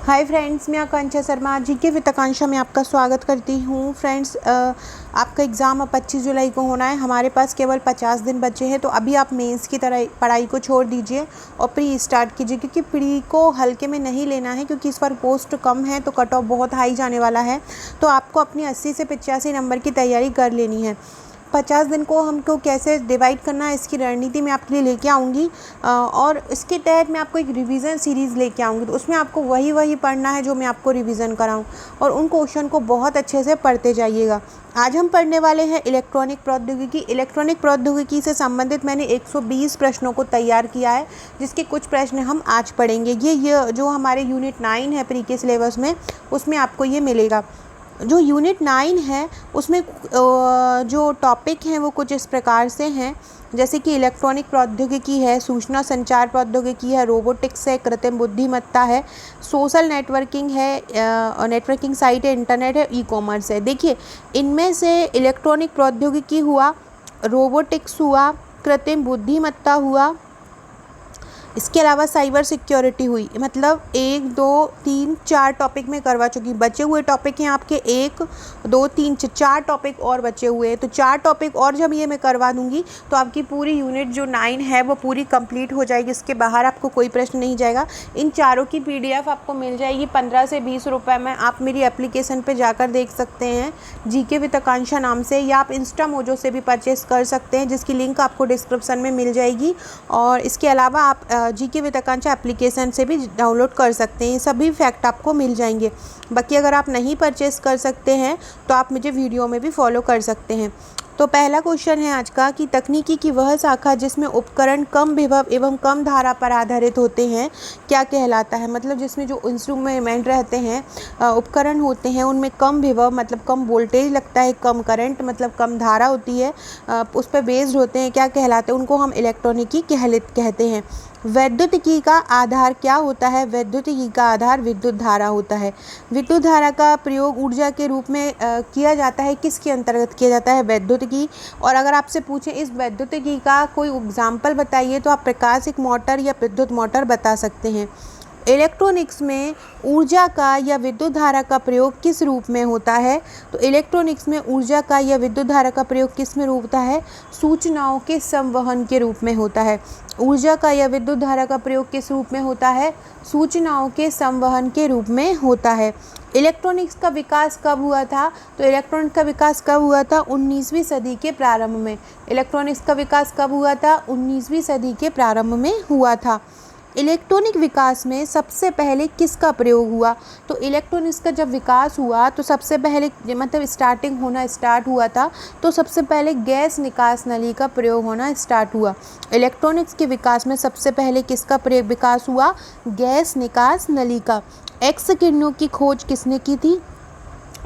Hi friends, मैं आकांक्षा Sharma GK with आकांक्षा में आपका स्वागत करती हूँ। फ्रेंड्स, आपका एग्ज़ाम अब 25 जुलाई को होना है। हमारे पास केवल 50 दिन बचे हैं, तो अभी आप मेंस की तरह पढ़ाई को छोड़ दीजिए और प्री स्टार्ट कीजिए, क्योंकि प्री को हल्के में नहीं लेना है, क्योंकि इस बार पोस्ट कम है तो कट ऑफ बहुत हाई जाने वाला है। तो आपको अपनी 80 से 85 नंबर की तैयारी कर लेनी है। 50 दिन को हमको कैसे डिवाइड करना है, इसकी रणनीति मैं आपके लिए लेके आऊँगी और इसके तहत मैं आपको एक रिवीजन सीरीज़ लेके आऊँगी। तो उसमें आपको वही पढ़ना है जो मैं आपको रिवीजन कराऊँ, और उन क्वेश्चन को बहुत अच्छे से पढ़ते जाइएगा। आज हम पढ़ने वाले हैं इलेक्ट्रॉनिक प्रौद्योगिकी। इलेक्ट्रॉनिक प्रौद्योगिकी से संबंधित मैंने 120 प्रश्नों को तैयार किया है, जिसके कुछ प्रश्न हम आज पढ़ेंगे। ये जो हमारे यूनिट 9 है प्री के सिलेबस में, उसमें आपको ये मिलेगा। जो यूनिट 9 है उसमें जो टॉपिक हैं वो कुछ इस प्रकार से हैं, जैसे कि इलेक्ट्रॉनिक प्रौद्योगिकी है, सूचना संचार प्रौद्योगिकी है, रोबोटिक्स है, कृत्रिम बुद्धिमत्ता है, सोशल नेटवर्किंग है, नेटवर्किंग साइट है, इंटरनेट है, ई कॉमर्स है। देखिए, इनमें से इलेक्ट्रॉनिक प्रौद्योगिकी हुआ, रोबोटिक्स हुआ, कृत्रिम बुद्धिमत्ता हुआ, इसके अलावा साइबर सिक्योरिटी हुई। मतलब 1 2 3 4 टॉपिक में करवा चुकी। बचे हुए टॉपिक हैं आपके 1 2 3 4 टॉपिक और बचे हुए हैं। तो 4 टॉपिक और जब ये मैं करवा दूंगी तो आपकी पूरी यूनिट जो 9 है वो पूरी कंप्लीट हो जाएगी। इसके बाहर आपको कोई प्रश्न नहीं जाएगा। इन चारों की PDF आपको मिल जाएगी 15 से 20 रुपये में। आप मेरी एप्लीकेशन पर जाकर देख सकते हैं, जीके विद आकांक्षा नाम से, या आप इंस्टा मोजो से भी परचेस कर सकते हैं, जिसकी लिंक आपको डिस्क्रिप्शन में मिल जाएगी। और इसके अलावा आप जीके विद आकांक्षा एप्लीकेशन से भी डाउनलोड कर सकते हैं। सभी फैक्ट आपको मिल जाएंगे। बाकी अगर आप नहीं परचेस कर सकते हैं तो आप मुझे वीडियो में भी फॉलो कर सकते हैं। तो पहला क्वेश्चन है आज का कि तकनीकी की वह शाखा जिसमें उपकरण कम विभव एवं कम धारा पर आधारित होते हैं क्या कहलाता है। मतलब जिसमें जो इंस्ट्रूमेंट रहते हैं, उपकरण होते हैं, उनमें कम विभव मतलब कम वोल्टेज लगता है, कम करंट मतलब कम धारा होती है, उस पर बेस्ड होते हैं, क्या कहलाते हैं, उनको हम इलेक्ट्रॉनिकी कहते हैं। वैद्युतिकी का आधार क्या होता है। वैद्युतिकी का आधार विद्युत धारा होता है। विद्युत धारा का प्रयोग ऊर्जा के रूप में किया जाता है। किसके अंतर्गत किया जाता है? वैद्युतिकी। और अगर आपसे पूछें इस वैद्युतिकी का कोई एग्जाम्पल बताइए, तो आप प्रकाशिक मोटर या विद्युत मोटर बता सकते हैं। इलेक्ट्रॉनिक्स में ऊर्जा का या विद्युत धारा का प्रयोग किस रूप में होता है। तो इलेक्ट्रॉनिक्स में ऊर्जा का या विद्युत धारा का प्रयोग किस में रूप होता है? सूचनाओं के संवहन के रूप में होता है। ऊर्जा का या विद्युत धारा का प्रयोग किस रूप में होता है? सूचनाओं के संवहन के रूप में होता है। इलेक्ट्रॉनिक्स का विकास कब हुआ था? तो इलेक्ट्रॉनिक्स का विकास कब हुआ था? 19वीं सदी के प्रारंभ में। इलेक्ट्रॉनिक्स का विकास कब हुआ था? 19वीं सदी के प्रारंभ में हुआ था। इलेक्ट्रॉनिक विकास में सबसे पहले किसका प्रयोग हुआ? तो इलेक्ट्रॉनिक्स का जब विकास हुआ तो सबसे पहले मतलब स्टार्ट हुआ था, तो सबसे पहले गैस निकास नली का प्रयोग होना स्टार्ट हुआ। इलेक्ट्रॉनिक्स के विकास में सबसे पहले किसका विकास हुआ? गैस निकास नली का। एक्स किरणों की खोज किसने की थी?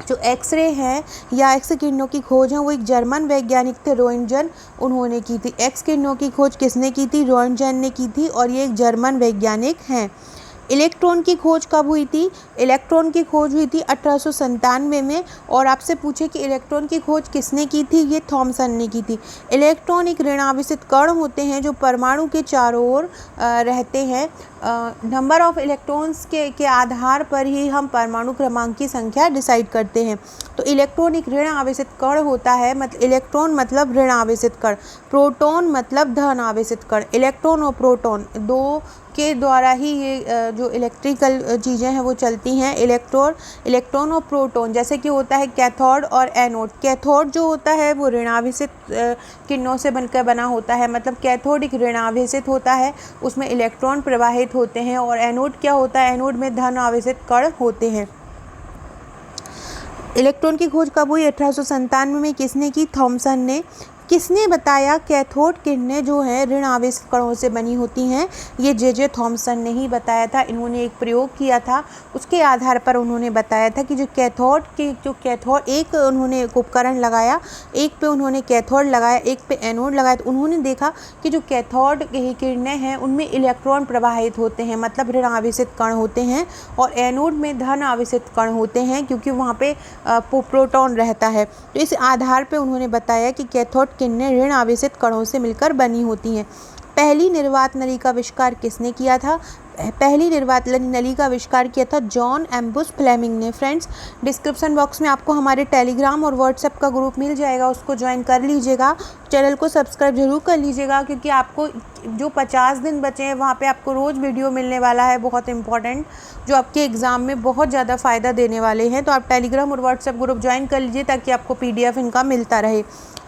जो एक्सरे हैं या एक्स किरणों की खोज है वो एक जर्मन वैज्ञानिक थे, रोएंटजन, उन्होंने की थी। एक्स किरणों की खोज किसने की थी? रोएंटजन ने की थी, और ये एक जर्मन वैज्ञानिक हैं। इलेक्ट्रॉन की खोज कब हुई थी? इलेक्ट्रॉन की खोज हुई थी 1897 में। और आपसे पूछे कि इलेक्ट्रॉन की खोज किसने की थी? ये थॉमसन ने की थी। इलेक्ट्रॉन एक ऋणावेशित कण होते हैं जो परमाणु के चारों ओर रहते हैं। नंबर ऑफ इलेक्ट्रॉन्स के आधार पर ही हम परमाणु क्रमांक की संख्या डिसाइड करते हैं। तो इलेक्ट्रॉन एक ऋण आवेशित कण होता है। मतलब इलेक्ट्रॉन मतलब ऋण आवेशित कण, प्रोटॉन मतलब धन आवेशित कण। इलेक्ट्रॉन और प्रोटॉन दो के द्वारा ही ये जो इलेक्ट्रिकल चीज़ें हैं वो चलती हैं। इलेक्ट्रॉन और प्रोटॉन, जैसे कि होता है कैथोड और एनोड। कैथोड जो होता है वो ऋणावेशित किरणों से बनकर बना होता है। मतलब कैथोड एक ऋणावेशित होता है, उसमें इलेक्ट्रॉन प्रवाहित होते हैं। और एनोड क्या होता है? एनोड में धन आवेशित कण होते हैं। इलेक्ट्रॉन की खोज कब हुई? 1897 में। किसने की? थॉमसन ने। किसने बताया कैथोड किरणें जो है ऋण आवेशित कणों से बनी होती हैं? ये जे थॉमसन ने ही बताया था। इन्होंने एक प्रयोग किया था, उसके आधार पर उन्होंने बताया था कि एक उन्होंने एक उपकरण लगाया, एक पे उन्होंने कैथोड लगाया, एक पे एनोड लगाया। तो उन्होंने देखा कि जो कैथोड की किरणें हैं उनमें इलेक्ट्रॉन प्रवाहित होते हैं, मतलब ऋण आवेशित कण होते हैं, और एनोड में धन आवेशित कण होते हैं, क्योंकि वहाँ पे प्रोटॉन रहता है। तो इस आधार पर उन्होंने बताया कि कैथोड किरणें ऋण आवेशित कणों से मिलकर बनी होती हैं। पहली निर्वात नली का आविष्कार किसने किया था? पहली निर्वात नली का आविष्कार किया था जॉन एम्ब्रोस फ्लेमिंग ने। फ्रेंड्स, डिस्क्रिप्शन बॉक्स में आपको हमारे टेलीग्राम और व्हाट्सएप का ग्रुप मिल जाएगा, उसको ज्वाइन कर लीजिएगा। चैनल को सब्सक्राइब जरूर कर लीजिएगा, क्योंकि आपको जो 50 दिन बचे हैं वहाँ पे आपको रोज़ वीडियो मिलने वाला है, बहुत इंपॉर्टेंट, जो आपके एग्ज़ाम में बहुत ज़्यादा फ़ायदा देने वाले हैं। तो आप टेलीग्राम और व्हाट्सएप ग्रुप ज्वाइन कर लीजिए, ताकि आपको PDF इनका मिलता रहे।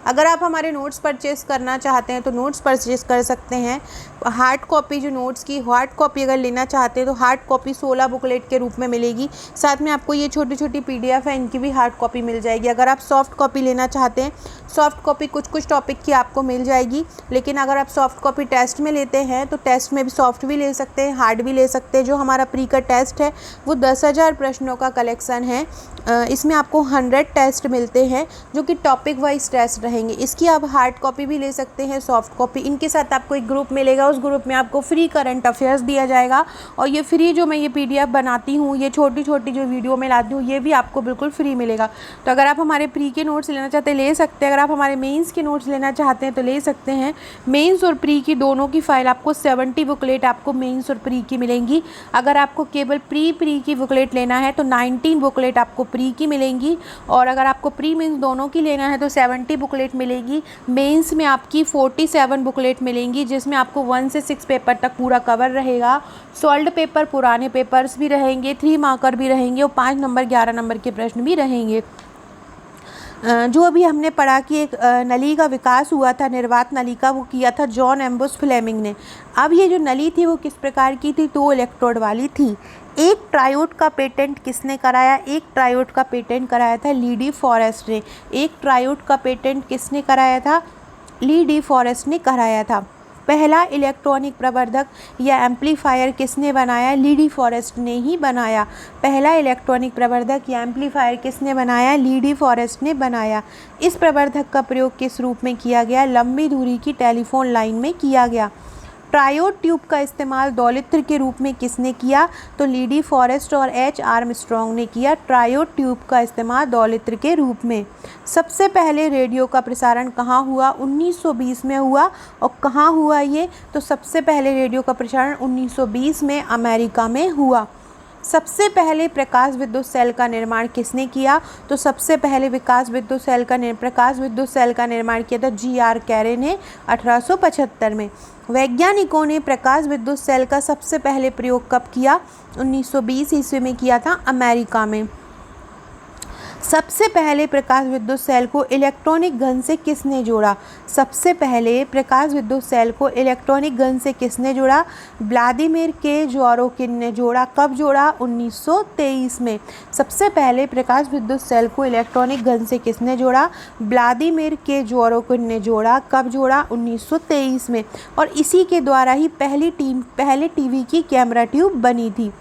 अगर आप हमारे नोट्स परचेज़ करना चाहते हैं तो नोट्स परचेज़ कर सकते हैं। हार्ड कॉपी, जो नोट्स की हार्ड कॉपी अगर लेना चाहते हैं तो हार्ड कॉपी 16 बुकलेट के रूप में मिलेगी। साथ में आपको ये छोटी छोटी PDF है, इनकी भी हार्ड कॉपी मिल जाएगी। अगर आप सॉफ्ट कॉपी लेना चाहते हैं, सॉफ्ट कॉपी कुछ टॉपिक की आपको मिल जाएगी। लेकिन अगर आप सॉफ्ट कॉपी टेस्ट में लेते हैं तो टेस्ट में भी सॉफ्ट भी ले सकते हैं, हार्ड भी ले सकते हैं। जो हमारा प्री का टेस्ट है वो 10,000 प्रश्नों का कलेक्शन है। इसमें आपको 100 टेस्ट मिलते हैं, जो कि टॉपिक वाइज टेस्ट रहेंगे। इसकी आप हार्ड कॉपी भी ले सकते हैं, सॉफ्ट कॉपी। इनके साथ आपको एक ग्रुप मिलेगा, उस ग्रुप में आपको फ्री करंट अफेयर्स दिया जाएगा। और ये फ्री जो मैं ये PDF बनाती हूँ, ये छोटी छोटी जो वीडियो में लाती हूँ, ये भी आपको बिल्कुल फ्री मिलेगा। तो अगर आप हमारे प्री के नोट्स लेना चाहते हैं ले सकते हैं। अगर आप हमारे मेंस के नोट्स लेना चाहते हैं तो ले सकते हैं। मेंस और प्री की दोनों की फ़ाइल आपको 70 बुकलेट आपको मेंस और प्री की मिलेंगी। अगर आपको केवल प्री की बुकलेट लेना है तो 19 बुकलेट आपको प्री की मिलेंगी। और अगर आपको प्री मेंस दोनों की लेना है तो 70 बुकलेट मिलेगी। मेंस में आपकी 47 बुकलेट मिलेंगी, जिसमें आपको 1 से 6 पेपर तक पूरा कवर रहेगा। सॉल्व्ड पेपर, पुराने पेपर्स भी रहेंगे, 3 मार्कर भी रहेंगे और 5 नंबर 11 नंबर के प्रश्न भी रहेंगे। जो अभी हमने पढ़ा कि एक नली का विकास हुआ था, निर्वात नली का, वो किया था जॉन एम्ब्रोस फ्लेमिंग ने। अब ये जो नली थी वो किस प्रकार की थी? 2 इलेक्ट्रोड वाली थी। एक ट्रायोड का पेटेंट किसने कराया? एक ट्रायोड का पेटेंट कराया था ली डी फॉरेस्ट ने। एक ट्रायोड का पेटेंट किसने कराया था? ली डी फॉरेस्ट ने कराया था। पहला इलेक्ट्रॉनिक प्रवर्धक या एम्पलीफायर किसने बनाया? ली डी फॉरेस्ट ने ही बनाया। पहला इलेक्ट्रॉनिक प्रवर्धक या एम्पलीफायर किसने बनाया? ली डी फॉरेस्ट ने बनाया। इस प्रवर्धक का प्रयोग किस रूप में किया गया? लंबी दूरी की टेलीफोन लाइन में किया गया। ट्रायोड ट्यूब का इस्तेमाल दौलित्र के रूप में किसने किया? तो ली डी फॉरेस्ट और H. आर्मस्ट्रॉन्ग ने किया ट्रायोड ट्यूब का इस्तेमाल दौलित्र के रूप में। सबसे पहले रेडियो का प्रसारण कहाँ हुआ? 1920 में हुआ। और कहाँ हुआ ये? तो सबसे पहले रेडियो का प्रसारण 1920 में अमेरिका में हुआ। सबसे पहले प्रकाश विद्युत सेल का निर्माण किसने किया? तो सबसे पहले प्रकाश विद्युत सेल का निर्माण किया था G.R. कैरे ने 1875 में। वैज्ञानिकों ने प्रकाश विद्युत सेल का सबसे पहले प्रयोग कब किया? 1920 ईस्वी में किया था, अमेरिका में। सबसे पहले प्रकाश विद्युत सेल को इलेक्ट्रॉनिक गन से किसने जोड़ा? सबसे पहले प्रकाश विद्युत सेल को इलेक्ट्रॉनिक गन से किसने जोड़ा? व्लादिमीर के जोरोकिन ने जोड़ा। कब जोड़ा? 1923 में। सबसे पहले प्रकाश विद्युत सेल को इलेक्ट्रॉनिक गन से किसने जोड़ा? व्लादिमीर के जोरोकिन ने जोड़ा। कब जोड़ा? 1923 में। और इसी के द्वारा ही पहले TV की कैमरा ट्यूब बनी थी।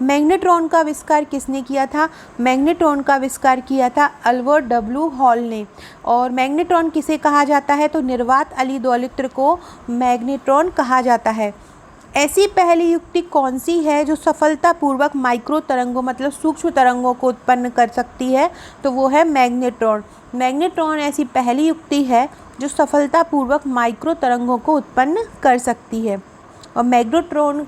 मैग्नेट्रॉन का आविष्कार किसने किया था? मैग्नेट्रॉन का आविष्कार किया था अल्बर्ट W. हॉल ने। और मैग्नेट्रॉन किसे कहा जाता है? तो निर्वात अली दौलित्र को मैग्नेट्रॉन कहा जाता है। ऐसी पहली युक्ति कौन सी है जो सफलतापूर्वक माइक्रो तरंगों मतलब सूक्ष्म तरंगों को उत्पन्न कर सकती है? तो वो है मैग्नेट्रॉन। मैग्नेट्रॉन ऐसी पहली युक्ति है जो सफलतापूर्वक माइक्रो तरंगों को उत्पन्न कर सकती है। और मैग्नेट्रॉन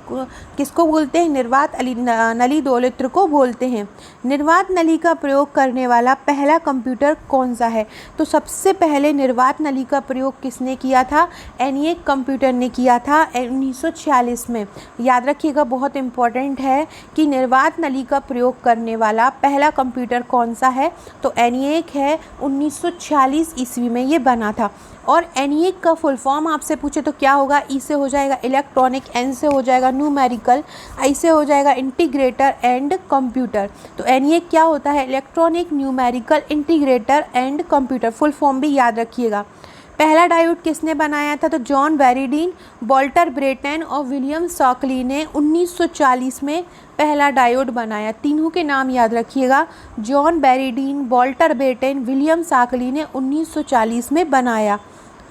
किसको बोलते हैं? निर्वात नली दौलित्र को बोलते हैं। निर्वात नली का प्रयोग करने वाला पहला कंप्यूटर कौन सा है? तो सबसे पहले निर्वात नली का प्रयोग किसने किया था? ENIAC कंप्यूटर ने किया था 1946 में। याद रखिएगा, बहुत इम्पॉर्टेंट है कि निर्वात नली का प्रयोग करने वाला पहला कंप्यूटर कौन सा है? तो ENIAC है, 1946 ईस्वी में ये बना था। और ENIAC का फुल फॉर्म आपसे पूछे तो क्या होगा? E से हो जाएगा इलेक्ट्रॉनिक, N से हो जाएगा न्यूमेरिकल, I से हो जाएगा इंटीग्रेटर एंड कंप्यूटर। तो ENIAC क्या होता है? Electronic, numerical, integrator and computer. Full form भी याद रखिएगा। पहला डायोड किसने बनाया था? तो जॉन बैरिडीन, वॉल्टर ब्रेटन और विलियम शॉकली ने 1940 में पहला डायोड बनाया। तीनों के नाम याद रखिएगा। John Bardeen, Walter Brattain, William Shockley ने 1940 में बनाया।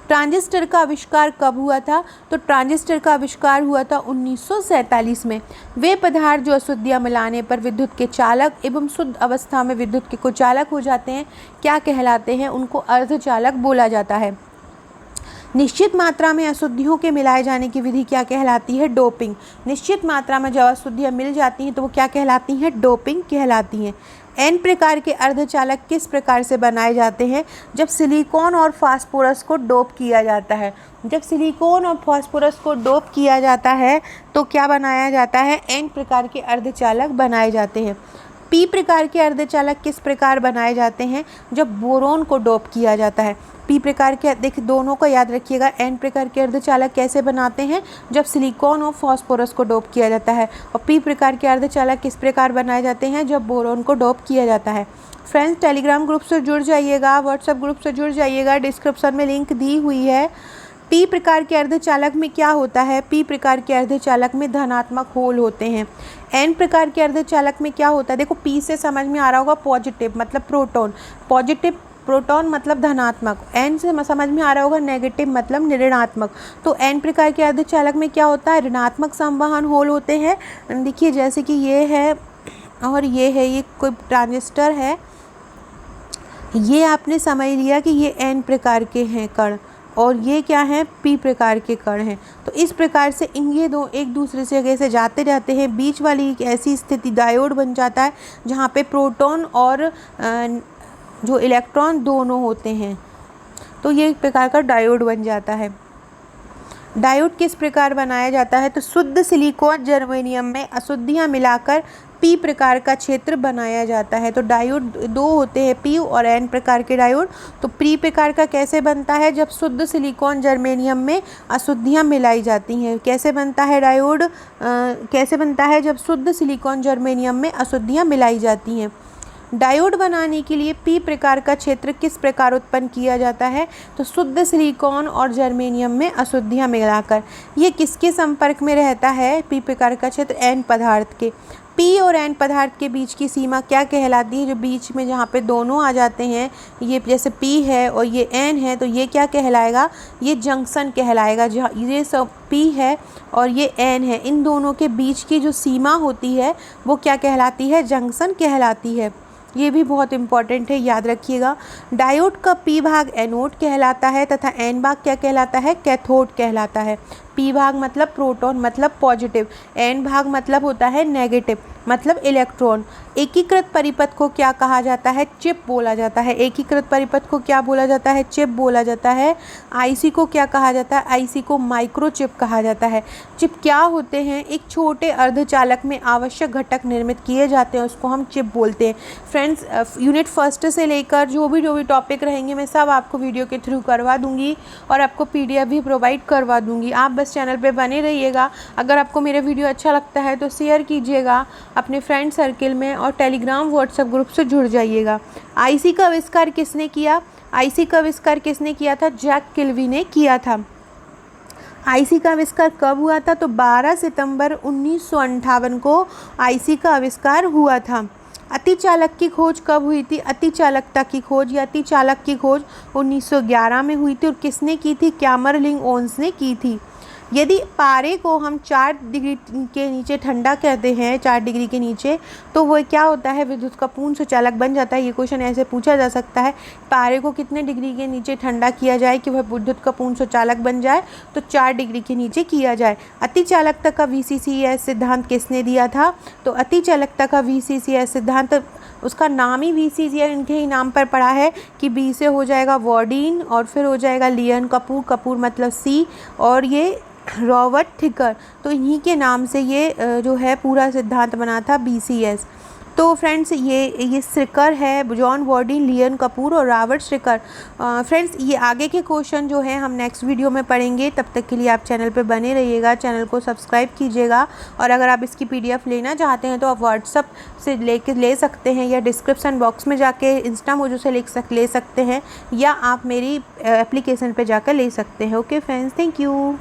ट्रांजिस्टर का आविष्कार कब हुआ था? तो ट्रांजिस्टर का आविष्कार हुआ था 1947 में। वे पदार्थ जो अशुद्धियाँ मिलाने पर विद्युत के चालक एवं शुद्ध अवस्था में विद्युत के कुचालक हो जाते हैं, क्या कहलाते हैं? उनको अर्धचालक बोला जाता है। निश्चित मात्रा में अशुद्धियों के मिलाए जाने की विधि क्या कहलाती है? डोपिंग। निश्चित मात्रा में जब अशुद्धियाँ मिल जाती हैं तो वो क्या कहलाती हैं? डोपिंग कहलाती हैं। एन प्रकार के अर्धचालक किस प्रकार से बनाए जाते हैं? जब सिलिकॉन और फास्फोरस को डोप किया जाता है। जब सिलिकॉन और फास्फोरस को डोप किया जाता है तो क्या बनाया जाता है? एन प्रकार के अर्धचालक बनाए जाते हैं। पी प्रकार के अर्धचालक किस प्रकार बनाए जाते हैं? जब बोरोन को डोप किया जाता है। पी प्रकार के, देखिए दोनों को याद रखिएगा, एन प्रकार के अर्धचालक कैसे बनाते हैं? जब सिलिकॉन और फास्फोरस को डोप किया जाता है। और पी प्रकार के अर्धचालक किस प्रकार बनाए जाते हैं? जब बोरोन को डोप किया जाता है। फ्रेंड्स, टेलीग्राम ग्रुप से जुड़ जाइएगा, व्हाट्सएप ग्रुप से जुड़ जाइएगा, डिस्क्रिप्शन में लिंक दी हुई है। पी प्रकार के अर्धचालक में क्या होता है? पी प्रकार के अर्धचालक में धनात्मक होल होते हैं। एन प्रकार के अर्धचालक में क्या होता है? देखो, पी से समझ में आ रहा होगा पॉजिटिव मतलब प्रोटॉन, पॉजिटिव प्रोटॉन मतलब धनात्मक। एन से समझ में आ रहा होगा नेगेटिव मतलब ऋणात्मक। तो एन प्रकार के अर्धचालक में क्या होता है? ऋणात्मक संवहन होल होते हैं। देखिए जैसे कि ये है और ये है, ये कोई ट्रांजिस्टर है, ये आपने समझ लिया कि ये एन प्रकार के हैं कण और ये क्या हैं? पी प्रकार के कण हैं। तो इस प्रकार से ये दो एक दूसरे से जगह से जाते जाते हैं, बीच वाली एक ऐसी स्थिति डायोड बन जाता है जहाँ पे प्रोटॉन और जो इलेक्ट्रॉन दोनों होते हैं, तो ये एक प्रकार का डायोड बन जाता है। डायोड किस प्रकार बनाया जाता है? तो शुद्ध सिलिकॉन जर्मेनियम में अशुद्धियाँ मिलाकर पी प्रकार का क्षेत्र बनाया जाता है। तो डायोड दो होते हैं, पी और एन प्रकार के डायोड। तो पी प्रकार का कैसे बनता है? जब शुद्ध सिलिकॉन जर्मेनियम में अशुद्धियाँ मिलाई जाती हैं। कैसे बनता है डायोड? कैसे बनता है? जब शुद्ध सिलिकॉन जर्मेनियम में अशुद्धियाँ मिलाई जाती हैं। डायोड बनाने के लिए पी प्रकार का क्षेत्र किस प्रकार उत्पन्न किया जाता है? तो शुद्ध सिलिकॉन और जर्मेनियम में अशुद्धियाँ मिलाकर। ये किसके संपर्क में रहता है? पी प्रकार का क्षेत्र एन पदार्थ के। पी और एन पदार्थ के बीच की सीमा क्या कहलाती है? जो बीच में जहाँ पे दोनों आ जाते हैं, ये जैसे पी है और ये एन है, तो ये क्या कहलाएगा? ये जंक्शन कहलाएगा। जहाँ ये सब पी है और ये एन है, इन दोनों के बीच की जो सीमा होती है वो क्या कहलाती है? जंक्शन कहलाती है। ये भी बहुत इंपॉर्टेंट है, याद रखिएगा। डायोड का पी भाग एनोड कहलाता है तथा एन भाग क्या कहलाता है? कैथोड कहलाता है। पी भाग मतलब प्रोटॉन मतलब पॉजिटिव, एन भाग मतलब होता है नेगेटिव मतलब इलेक्ट्रॉन। एकीकृत परिपथ को क्या कहा जाता है? चिप बोला जाता है। एकीकृत परिपथ को क्या बोला जाता है? चिप बोला जाता है। आईसी को क्या कहा जाता है? आईसी को माइक्रोचिप कहा जाता है। चिप क्या होते हैं? एक छोटे अर्धचालक में आवश्यक घटक निर्मित किए जाते हैं, उसको हम चिप बोलते हैं। फ्रेंड्स, यूनिट फर्स्ट से लेकर जो भी टॉपिक रहेंगे मैं सब आपको वीडियो के थ्रू करवा दूंगी और आपको PDF भी प्रोवाइड करवा दूंगी। आप बस चैनल पे बने रहिएगा। अगर आपको मेरा वीडियो अच्छा लगता है तो शेयर कीजिएगा अपने फ्रेंड सर्किल में और टेलीग्राम व्हाट्सएप ग्रुप से जुड़ जाइएगा। आईसी का आविष्कार किसने किया? आईसी का आविष्कार किसने किया था? जैक किल्वी ने किया था। आईसी का आविष्कार कब हुआ था? तो 12 सितंबर 1958 को आईसी का आविष्कार हुआ था। अतिचालक की खोज कब हुई थी? अतिचालकता की खोज या अतिचालक की खोज 1911 में हुई थी और किसने की थी? कैमरलिंग ओन्स ने की थी। यदि पारे को हम 4 डिग्री के नीचे ठंडा कहते हैं, 4 डिग्री के नीचे, तो वो क्या होता है? विद्युत का पूर्ण सुचालक बन जाता है। ये क्वेश्चन ऐसे पूछा जा सकता है, पारे को कितने डिग्री के नीचे ठंडा किया जाए कि वह विद्युत का पूर्ण सुचालक बन जाए? तो 4 डिग्री के नीचे किया जाए। अतिचालकता का VCCS सिद्धांत किसने दिया था? तो अतिचालकता का VCCS सिद्धांत, उसका नाम ही VCCS इनके ही नाम पर पड़ा है कि बी से हो जाएगा वॉर्डीन और फिर हो जाएगा लियन कपूर, कपूर मतलब C, और ये रॉबर्ट थिकर, तो इन्हीं के नाम से ये जो है पूरा सिद्धांत बना था BCS। तो फ्रेंड्स, ये श्रिकर है, जॉन वॉर्डीन, लियन कपूर और रॉबर्ट श्रिकर। फ्रेंड्स, ये आगे के क्वेश्चन जो है हम नेक्स्ट वीडियो में पढ़ेंगे। तब तक के लिए आप चैनल पे बने रहिएगा, चैनल को सब्सक्राइब कीजिएगा। और अगर आप इसकी PDF लेना चाहते हैं तो आप व्हाट्सअप से ले सकते हैं या डिस्क्रिप्शन बॉक्स में जाके इंस्टामोजो से ले सकते हैं या आप मेरी एप्लीकेशन पर जाकर ले सकते हैं। Okay friends, thank you.